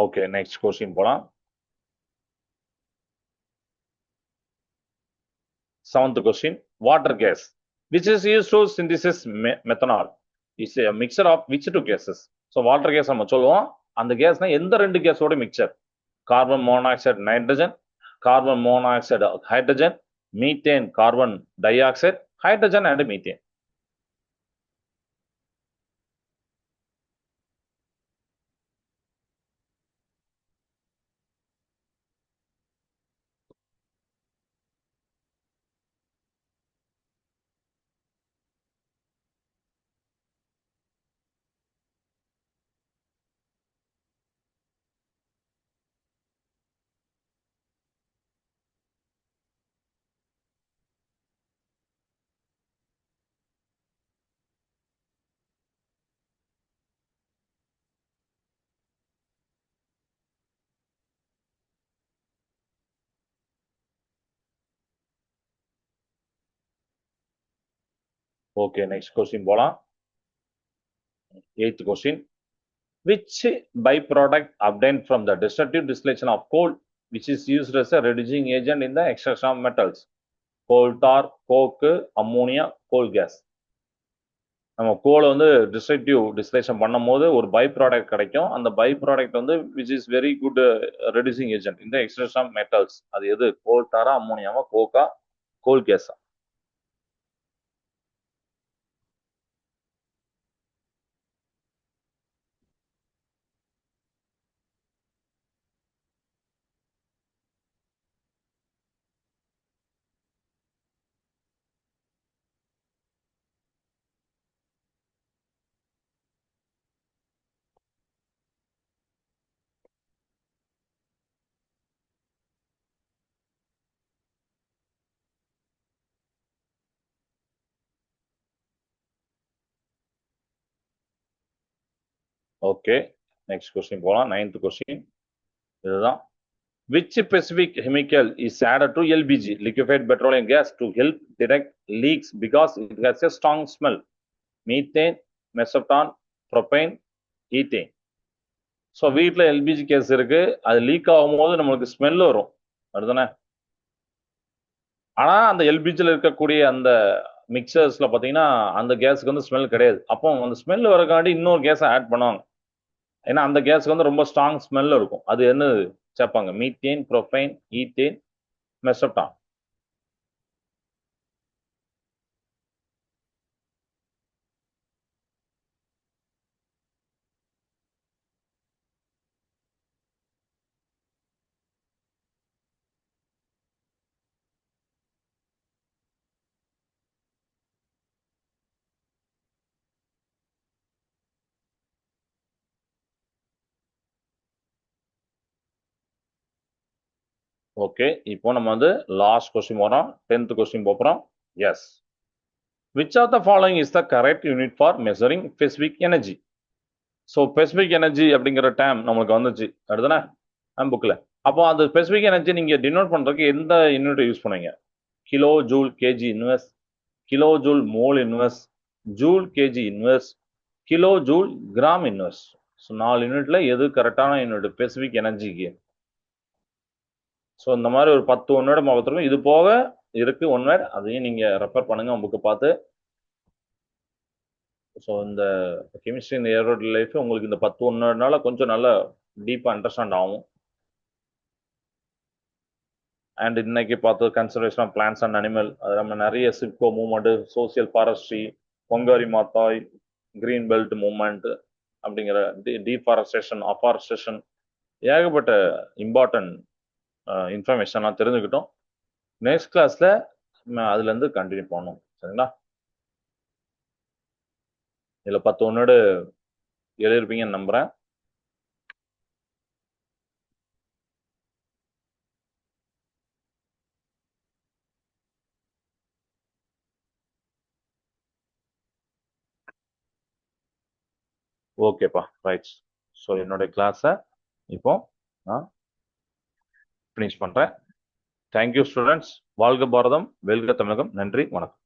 Okay, next question போலாம். Seventh question. Water gas, which is used to synthesis methanol, is a mixture of which two gases? So water gas நம்ம சொல்லுவோம். அந்த கேஸ்னா எந்த ரெண்டு கேஸோட mixture? Carbon monoxide nitrogen, carbon monoxide hydrogen, methane carbon dioxide, hydrogen and methane. Okay, next question போலாம். 8th question. Which byproduct obtained from the destructive distillation of coal, which is used as a reducing agent in the extraction of metals? Coal tar, coke, ammonia, coal gas. நம்ம கோலை வந்து destructive distillation பண்ணும்போது ஒரு by product கிடைக்கும். அந்த by product வந்து which is very good reducing agent இந்த extraction of metals. அது எது? கோல் டாரா, அம்மோனியாவா, கோக்கா, கோல் கேஸா? ஓகே, நெக்ஸ்ட் கொஸ்டின் போலாம். 9th கொஸ்டின் இதுதான். Which specific chemical is added to LPG, liquefied petroleum gas, to help detect leaks because it has a strong smell? Methane, mesoptan, propane, ethane. So வீட்டில் LPG gas இருக்கு, அது league ஆகும்போது நம்மளுக்கு smell வரும், அதுதானே? ஆனால் அந்த எல்பிஜியில் இருக்கக்கூடிய அந்த மிக்சர்ஸ்ல பார்த்தீங்கன்னா அந்த கேஸுக்கு வந்து ஸ்மெல் கிடையாது. அப்போ அந்த ஸ்மெல் வரக்காண்டி இன்னொரு கேஸை ஆட் பண்ணுவாங்க. ஏன்னா அந்த கேஸுக்கு வந்து ரொம்ப ஸ்ட்ராங் ஸ்மெல் இருக்கும். அது என்ன சேர்ப்பாங்க? Methane, propane, ethane, mercaptan. Okay, இப்போ நம்ம வந்து லாஸ்ட் கொஸ்டின் போறோம். 10th கொஸ்டின் போறோம். Yes. Which of the following is the correct unit for measuring specific energy? So specific energy அப்படிங்கிற டேம் நம்மளுக்கு வந்துச்சு, அடுத்தானே புக்கில். அப்போ அந்த ஸ்பெசிபிக் எனர்ஜி நீங்க டினோட் பண்றதுக்கு எந்த யூனிட் யூஸ் பண்ணுவீங்க? Kilo joule KG inverse, kilo joule mole inverse, joule KG inverse, kilo joule gram inverse. So 4 யூனிட்ல எது கரெக்டான யூனிட் ஸ்பெசிபிக் எனர்ஜிக்கு? ஸோ இந்த மாதிரி ஒரு 10 ஒன் வேர்டு பார்த்துருக்கோம். இது போக இருக்கு ஒன் வேர்ட், அதையும் நீங்க ரெஃபர் பண்ணுங்க புக்கு பார்த்து. ஸோ இந்த கெமிஸ்ட்ரி இந்த ஏரோட் லைஃப் உங்களுக்கு இந்த 10 ஒன் வேர்ட்னால கொஞ்சம் நல்லா டீப்பாக அண்டர்ஸ்டாண்ட் ஆகும். அண்ட் இன்னைக்கு பார்த்தது conservation of plants and animal. அது நம்ம நிறைய Chipko movement, social forestry, Wangari Maathai, green belt movement அப்படிங்கிற டீஃபாரஸ்டேஷன், அஃபாரஸ்டேஷன், ஏகப்பட்ட இம்பார்ட்டன்ட் இன்ஃபர்மேஷன்லாம் தெரிஞ்சுக்கிட்டோம். நெக்ஸ்ட் கிளாஸ்ல அதுலேருந்து கண்டினியூ பண்ணணும், சரிங்களா? இதில் 10 ஒன்னோடு எழுதிருப்பீங்கன்னு நம்புறேன். ஓகேப்பா, ரைட். ஸோ என்னுடைய கிளாஸை இப்போ நான் ஃபினிஷ் பண்ணுறேன். Thank you students. வாழ்க பாரதம், வெல்க தமிழகம். நன்றி, வணக்கம்.